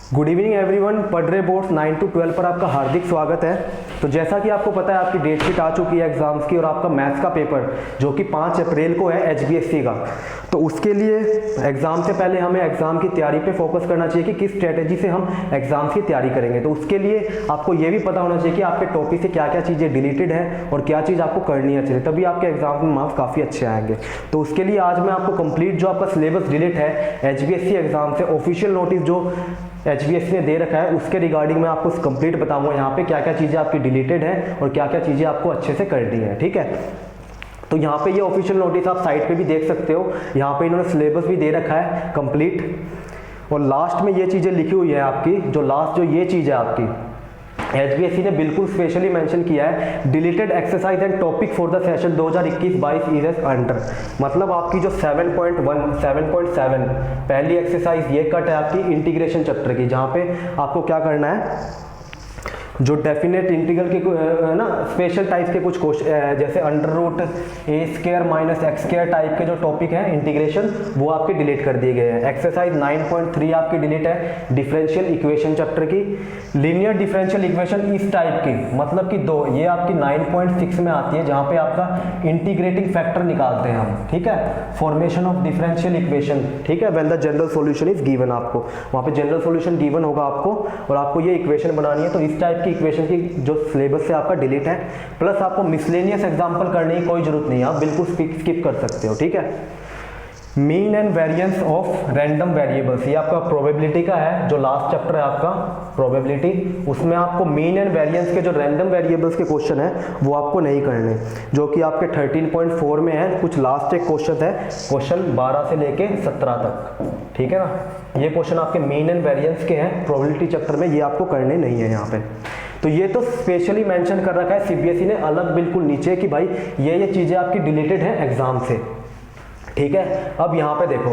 Good evening everyone. पढ़ रहे boards 9 to 12 पर आपका हार्दिक स्वागत है। तो जैसा कि आपको पता है आपकी डेट शीट आ चुकी है एग्जाम्स की और आपका मैथ्स का पेपर जो कि 5 अप्रैल को है HBSC का। तो उसके लिए एग्ज़ाम से पहले हमें एग्ज़ाम की तैयारी पे फोकस करना चाहिए कि किस स्ट्रेटेजी से हम एग्ज़ाम्स की तैयारी करेंगे। तो उसके लिए आपको ये भी पता होना चाहिए कि आपके टॉपिक से क्या क्या चीज़ें डिलीटेड है और क्या चीज़ आपको करनी है चाहिए, तभी आपके एग्जाम में मार्क्स काफ़ी अच्छे आएंगे। तो उसके लिए आज मैं आपको कंप्लीट जो आपका सिलेबस डिलीट है HBSC एग्जाम से ऑफिशियल नोटिस जो HBSC ने दे रखा है उसके रिगार्डिंग मैं आपको कंप्लीट बताऊंगा यहाँ पे क्या क्या चीज़ें आपकी डिलीटेड है और क्या क्या चीज़ें आपको अच्छे से करनी है। ठीक है, तो यहाँ पे ये ऑफिशियल नोटिस आप साइट पे भी देख सकते हो। यहाँ पे इन्होंने सिलेबस भी दे रखा है कंप्लीट और लास्ट में ये चीज़ें लिखी हुई है आपकी। जो लास्ट जो ये चीज़ है आपकी HBSC ने बिल्कुल स्पेशली मेंशन किया है deleted exercise and topic for the session 2021-22 is as under. मतलब आपकी जो 7.1 7.7 पहली एक्सरसाइज ये कट है आपकी इंटीग्रेशन चैप्टर की, जहाँ पे आपको क्या करना है जो डेफिनेट इंटीग्रल के ना स्पेशल टाइप के कुछ क्वेश्चन जैसे under root A square minus X square type के जो टॉपिक हैं इंटीग्रेशन वो आपके डिलीट कर दिए गए हैं। एक्सरसाइज 9.3 आपकी डिलीट है डिफरेंशियल इक्वेशन चैप्टर की। लीनियर डिफरेंशियल इक्वेशन इस टाइप की मतलब कि दो ये आपकी 9.6 में आती है जहाँ पे आपका इंटीग्रेटिंग फैक्टर निकालते हैं हम। ठीक है, फॉर्मेशन ऑफ डिफरेंशियल इक्वेशन। ठीक है, when the general solution is given, आपको वहाँ पे जनरल सॉल्यूशन गिवन होगा आपको और आपको ये इक्वेशन बनानी है। तो इस टाइप इक्वेशन की जो सिलेबस से आपका डिलीट है, प्लस आपको मिसलेनियस एग्जांपल करने की कोई जरूरत नहीं है, आप बिल्कुल स्किप कर सकते हो। ठीक है, mean and variance of random variables ये आपका प्रोबेबिलिटी का है, जो लास्ट चैप्टर है आपका प्रोबेबिलिटी, उसमें आपको मीन एंड वेरिएंस के जो रैंडम वेरिएबल्स के क्वेश्चन है वो आपको नहीं करने, जो कि आपके 13.4 में है। कुछ लास्ट एक क्वेश्चन है, क्वेश्चन 12 से लेके 17 तक। ठीक है ना, ये क्वेश्चन आपके मीन एंड वेरिएंस के हैं प्रोबेबिलिटी चैप्टर में, ये आपको करने नहीं है यहाँ पे। तो ये तो स्पेशली मेंशन कर रखा है CBSE ने अलग बिल्कुल नीचे कि भाई ये चीजें आपकी डिलीटेड है एग्जाम से। ठीक है, अब यहाँ पे देखो,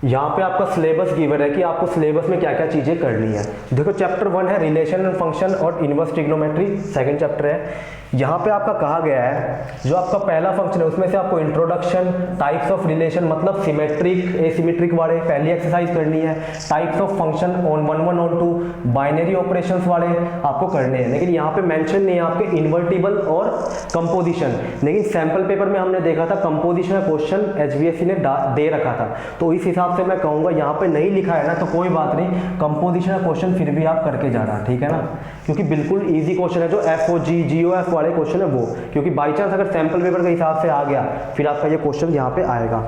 यहाँ पे आपका सिलेबस गिवन है कि आपको सिलेबस में क्या क्या चीजें करनी है। देखो चैप्टर 1 है रिलेशन एंड फंक्शन और इनवर्स ट्रिग्नोमेट्री, सेकंड चैप्टर है। यहाँ पे आपका कहा गया है जो आपका पहला फंक्शन है उसमें से आपको इंट्रोडक्शन, टाइप्स ऑफ रिलेशन मतलब सिमेट्रिक एसिमेट्रिक वाले पहली एक्सरसाइज करनी है, types of function on 1 1 on 2 binary operations वाले आपको करने हैं। लेकिन यहाँ पे मेंशन नहीं है आपके इन्वर्टिबल और कंपोजिशन। लेकिन सैंपल पेपर में हमने देखा था कंपोजिशन का क्वेश्चन HBSC ने दे रखा था, तो इस हिसाब से मैं कहूँगा यहाँ पे नहीं लिखा है ना तो कोई बात नहीं, कंपोजिशन का क्वेश्चन फिर भी आप करके जाना। ठीक है ना, क्योंकि बिल्कुल ईजी क्वेश्चन है जो FOG GOF वाले क्वेश्चन है वो, क्योंकि बाई चांस अगर सैंपल पेपर के हिसाब से आ गया फिर आपका ये क्वेश्चन यहाँ पे आएगा।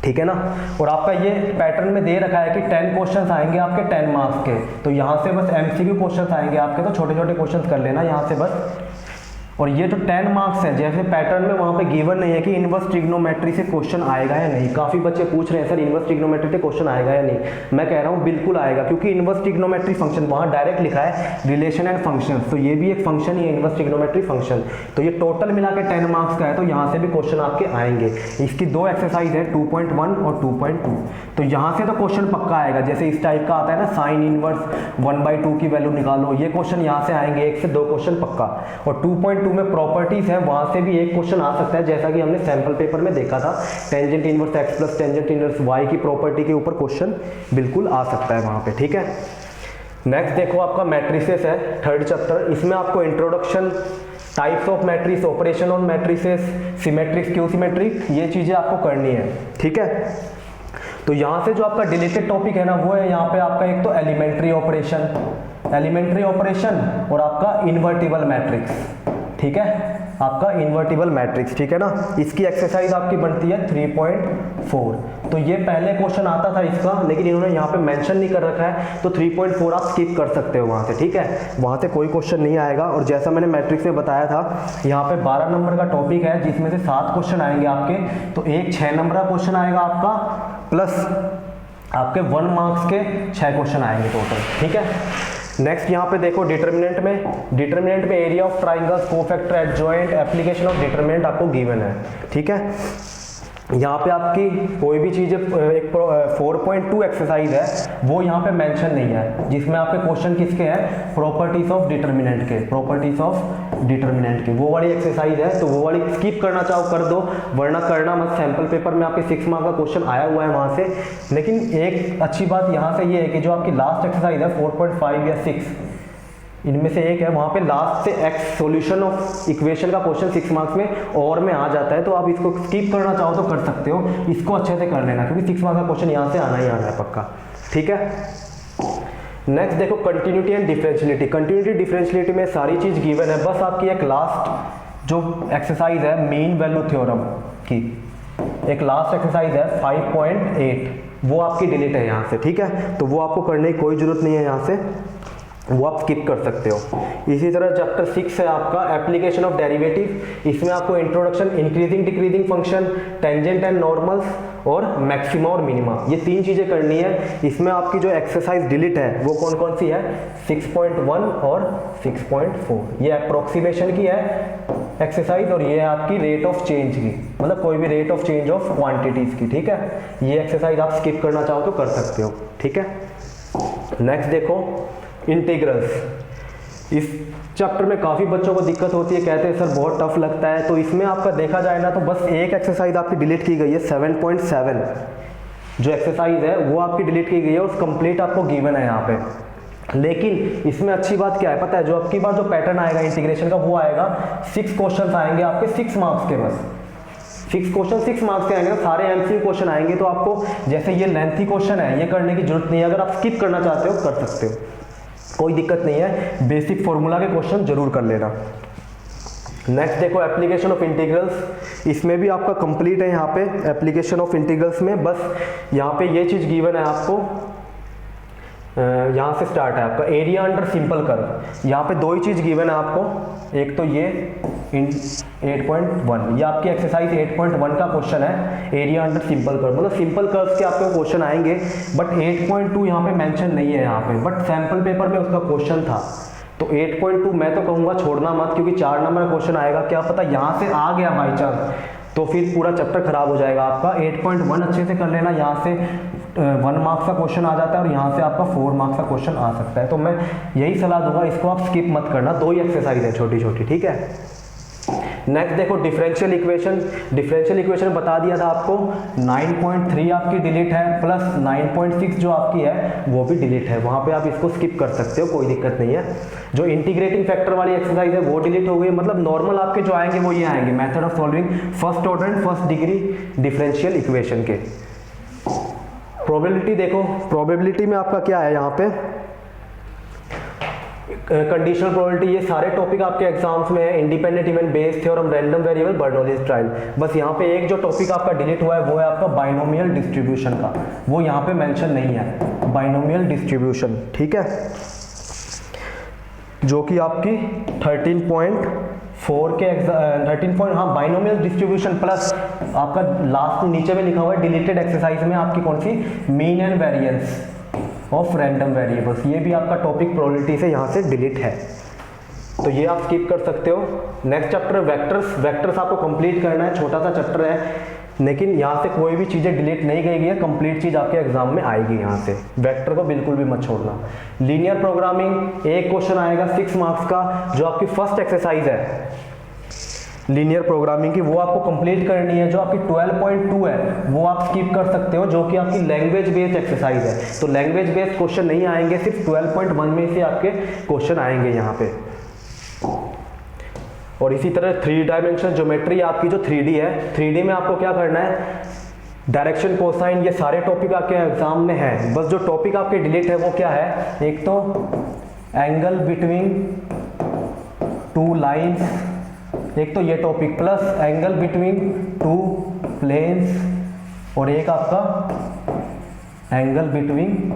ठीक है ना, और आपका ये पैटर्न में दे रखा है कि 10 क्वेश्चंस आएंगे आपके 10 मार्क्स के, तो यहाँ से बस MCQ क्वेश्चंस आएंगे आपके, तो छोटे छोटे क्वेश्चंस कर लेना यहाँ से बस। और ये जो 10 मार्क्स है जैसे पैटर्न में वहाँ पे गिवन नहीं है कि इनवर्स ट्रिग्नोमेट्री से क्वेश्चन आएगा या नहीं। काफ़ी बच्चे पूछ रहे हैं सर इनवर्स ट्रिग्नोमेट्री से क्वेश्चन आएगा या नहीं, मैं कह रहा हूँ बिल्कुल आएगा, क्योंकि इनवर्स ट्रिग्नोमेट्री फंक्शन वहाँ डायरेक्ट लिखा है रिलेशन एंड फंक्शन, तो ये भी एक फंक्शन ही है इनवर्स ट्रिग्नोमेट्री फंक्शन। तो ये टोटल मिला के 10 मार्क्स का है, तो यहाँ से भी क्वेश्चन आपके आएंगे। इसकी दो एक्सरसाइज है 2.1 और 2.2, तो यहाँ से तो क्वेश्चन पक्का आएगा। जैसे इस टाइप का आता है ना साइन इनवर्स 1/2 की वैल्यू निकालो, ये क्वेश्चन यहाँ से आएंगे, 1 से 2 क्वेश्चन पक्का। और 2.2 में प्रॉपर्टीज है, वहां से भी एक क्वेश्चन आ सकता है, जैसा कि हमने सैंपल पेपर में देखा था tangent inverse x plus tangent inverse y की प्रॉपर्टी के ऊपर क्वेश्चन बिल्कुल आ सकता है वहां पे। ठीक है, नेक्स्ट देखो आपका मैट्रिसेस है थर्ड चैप्टर, इसमें आपको introduction, types of matrix, operation on matrices, symmetric Q symmetric, ये चीजें आपको करनी है। ठीक है, तो यहाँ से जो आपका डिलीटेड टॉपिक है ना वो है यहाँ पे आपका एक तो एलिमेंट्री ऑपरेशन और आपका इन्वर्टिबल मैट्रिक्स। ठीक है, आपका इन्वर्टिबल मैट्रिक्स। ठीक है ना, इसकी एक्सरसाइज आपकी बनती है 3.4। तो ये पहले क्वेश्चन आता था इसका, लेकिन इन्होंने यहाँ पे मेंशन नहीं कर रखा है, तो 3.4 आप स्किप कर सकते हो वहाँ से। ठीक है, वहाँ से कोई क्वेश्चन नहीं आएगा। और जैसा मैंने मैट्रिक्स में बताया था यहाँ पे 12 नंबर का टॉपिक है जिसमें से 7 क्वेश्चन आएंगे आपके, तो एक 6 नंबर का क्वेश्चन आएगा आपका, प्लस आपके 1 मार्क्स के 6 क्वेश्चन आएंगे टोटल। ठीक है, नेक्स्ट यहाँ पे देखो डिटर्मिनेंट में area of triangles, cofactor, adjoint, application of determinant आपको गिवन है। ठीक है, यहाँ पे आपकी कोई भी चीज़ एक 4.2 एक्सरसाइज है वो यहाँ पे मेंशन नहीं है, जिसमें आपके क्वेश्चन किसके हैं, प्रॉपर्टीज ऑफ डिटर्मिनेंट के, प्रॉपर्टीज ऑफ डिटर्मिनेंट के, वो वाली एक्सरसाइज है। तो वो वाली स्किप करना चाहो कर दो, वरना करना मत। सैंपल पेपर में आपके 6 मार्क का क्वेश्चन आया हुआ है वहाँ से। लेकिन एक अच्छी बात यहाँ से ये है कि जो आपकी लास्ट एक्सरसाइज है 4.5 या 6 इनमें से एक है, वहाँ पे लास्ट से एक्स सॉल्यूशन ऑफ इक्वेशन का क्वेश्चन 6 मार्क्स में और में आ जाता है। तो आप इसको स्किप करना चाहो तो कर सकते हो, इसको अच्छे से कर लेना क्योंकि 6 मार्क्स का क्वेश्चन यहाँ से आना ही आना है पक्का, ठीक है। नेक्स्ट देखो कंटिन्यूटी एंड डिफरेंशियलिटी। कंटिन्यूटी डिफरेंशियलिटी में सारी चीज़ गिवन है, बस आपकी एक लास्ट जो एक्सरसाइज है मीन वैल्यू थ्योरम की, एक लास्ट एक्सरसाइज है 5.8, वो आपकी डिलीट है यहाँ से, ठीक है। तो वो आपको करने की कोई जरूरत नहीं है यहाँ से, वो आप स्किप कर सकते हो। इसी तरह चैप्टर 6 है आपका एप्लीकेशन ऑफ डेरिवेटिव। इसमें आपको introduction, increasing decreasing function, tangent and normals और मैक्सिमा और मिनिमा, ये 3 चीज़ें करनी है। इसमें आपकी जो एक्सरसाइज डिलीट है वो कौन कौन सी है, 6.1 और 6.4, ये अप्रोक्सीमेशन की है एक्सरसाइज और ये है आपकी रेट ऑफ चेंज की, मतलब कोई भी rate of change of quantities की, ठीक है। ये एक्सरसाइज आप स्किप करना चाहो तो कर सकते हो, ठीक है। नेक्स्ट देखो इंटीग्रल्स। इस चैप्टर में काफ़ी बच्चों को दिक्कत होती है, कहते हैं सर बहुत टफ लगता है। तो इसमें आपका देखा जाए ना तो बस एक एक्सरसाइज आपकी डिलीट की गई है, 7.7 जो एक्सरसाइज है वो आपकी डिलीट की गई है और कंप्लीट आपको गिवन है यहाँ पे। लेकिन इसमें अच्छी बात क्या है पता है, जो आपकी बार जो पैटर्न आएगा इंटीग्रेशन का वो आएगा 6 क्वेश्चन आएंगे आपके 6 मार्क्स के, बस 6 क्वेश्चन 6 मार्क्स के आएंगे, सारे एमसीक्यू क्वेश्चन आएंगे। तो आपको जैसे ये लेंथी क्वेश्चन है ये करने की जरूरत नहीं है, अगर आप स्किप करना चाहते हो कर सकते हो, कोई दिक्कत नहीं है। बेसिक फॉर्मूला के क्वेश्चन जरूर कर लेना। नेक्स्ट देखो एप्लीकेशन ऑफ इंटीग्रल्स। इसमें भी आपका कंप्लीट है यहाँ पे एप्लीकेशन ऑफ इंटीग्रल्स में, बस यहाँ पे ये चीज़ गिवन है आपको, यहाँ से स्टार्ट है आपका एरिया अंडर सिंपल कर्व। यहाँ पे 2 ही चीज़ गिवन है आपको, एक तो ये 8.1, ये आपकी एक्सरसाइज 8.1 का क्वेश्चन है, एरिया अंडर सिंपल कर्व, मतलब सिंपल कर्व्स के आपको क्वेश्चन आएंगे, बट 8.2 यहाँ पे मेंशन नहीं है यहाँ पे, बट सैंपल पेपर में उसका क्वेश्चन था। तो 8.2 मैं तो कहूँगा छोड़ना मत, क्योंकि 4 नंबर का क्वेश्चन आएगा, क्या पता यहाँ से आ गया बाई चांस तो फिर पूरा चैप्टर खराब हो जाएगा आपका। 8.1 अच्छे से कर लेना, यहाँ से 1 मार्क्स का क्वेश्चन आ जाता है और यहाँ से आपका 4 मार्क्स का क्वेश्चन आ सकता है। तो मैं यही सलाह दूंगा, इसको आप स्किप मत करना, 2 ही एक्सरसाइज है छोटी छोटी, ठीक है। नेक्स्ट देखो डिफरेंशियल इक्वेशन। डिफरेंशियल इक्वेशन बता दिया था आपको, 9.3 आपकी डिलीट है, प्लस 9.6 जो आपकी है वो भी डिलीट है, वहाँ पे आप इसको स्किप कर सकते हो, कोई दिक्कत नहीं है। जो इंटीग्रेटिंग फैक्टर वाली एक्सरसाइज है वो डिलीट हो गई, मतलब नॉर्मल आपके जो आएंगे वो ये आएंगे, method of solving first order and first degree differential equation के। प्रोबेबिलिटी देखो, प्रोबेबिलिटी में आपका क्या है यहाँ पे, कंडीशनल प्रोबेबिलिटी, ये सारे टॉपिक आपके एग्जाम्स में है, independent event based theorem, random variable, Bernoulli's trial. बस यहाँ पे एक जो टॉपिक आपका डिलीट हुआ है वो है आपका बाइनोमियल डिस्ट्रीब्यूशन का, वो यहाँ पे मेंशन नहीं है, बाइनोमियल डिस्ट्रीब्यूशन, ठीक है, जो कि आपकी 13.4 के 13 हाँ बाइनोमियल डिस्ट्रीब्यूशन प्लस आपका लास्ट नीचे में लिखा हुआ है डिलीटेड एक्सरसाइज में आपकी कौन सी, mean and variance of random variables, ये भी आपका टॉपिक प्रोबेबिलिटी से यहाँ से डिलीट है, तो ये आप स्किप कर सकते हो। Next chapter vectors. वेक्टर्स आपको कंप्लीट करना है, छोटा सा चैप्टर है, लेकिन यहाँ से कोई भी चीज़ें डिलीट नहीं गई है, कंप्लीट चीज़ आपके एग्जाम में आएगी यहाँ से, वेक्टर को बिल्कुल भी मत छोड़ना। लीनियर प्रोग्रामिंग, एक क्वेश्चन आएगा 6 मार्क्स का, जो आपकी फर्स्ट एक्सरसाइज है लीनियर प्रोग्रामिंग की, वो आपको कंप्लीट करनी है। जो आपकी 12.2 है वो आप स्किप कर सकते हो, जो कि आपकी लैंग्वेज बेस्ड एक्सरसाइज है, तो लैंग्वेज बेस्ड क्वेश्चन नहीं आएंगे, सिर्फ 12.1 में से आपके क्वेश्चन आएंगे यहाँ पे। और इसी तरह 3 डायमेंशनल ज्योमेट्री आपकी जो 3D है, 3D में आपको क्या करना है, डायरेक्शन, कोसाइन, ये सारे टॉपिक आपके एग्जाम में है। बस जो टॉपिक आपके डिलीट है वो क्या है, एक तो एंगल बिटवीन 2 लाइन्स, एक तो ये topic, plus angle between 2 planes, और एक आपका angle between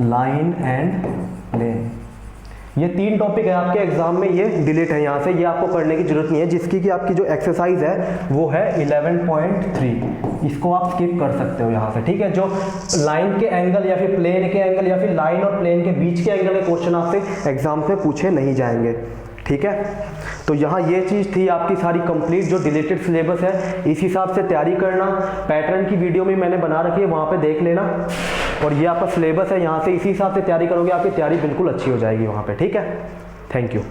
line and plane. ये 3 टॉपिक है आपके एग्जाम में, ये डिलीट है यहाँ से, ये आपको करने की जरूरत नहीं है। जिसकी कि आपकी जो एक्सरसाइज है वो है 11.3, इसको आप स्किप कर सकते हो यहाँ से, ठीक है। जो लाइन के एंगल या फिर प्लेन के एंगल या फिर लाइन और प्लेन के बीच के एंगल के क्वेश्चन आपसे एग्जाम में पूछे नहीं जाएंगे, ठीक है। तो यहाँ ये चीज़ थी आपकी सारी कंप्लीट, जो डिलीटेड सिलेबस है इस हिसाब से तैयारी करना। पैटर्न की वीडियो में मैंने बना रखी है, वहाँ पे देख लेना। और ये आपका सिलेबस है, यहाँ से इसी हिसाब से तैयारी करोगे, आपकी तैयारी बिल्कुल अच्छी हो जाएगी वहाँ पे। ठीक है, थैंक यू।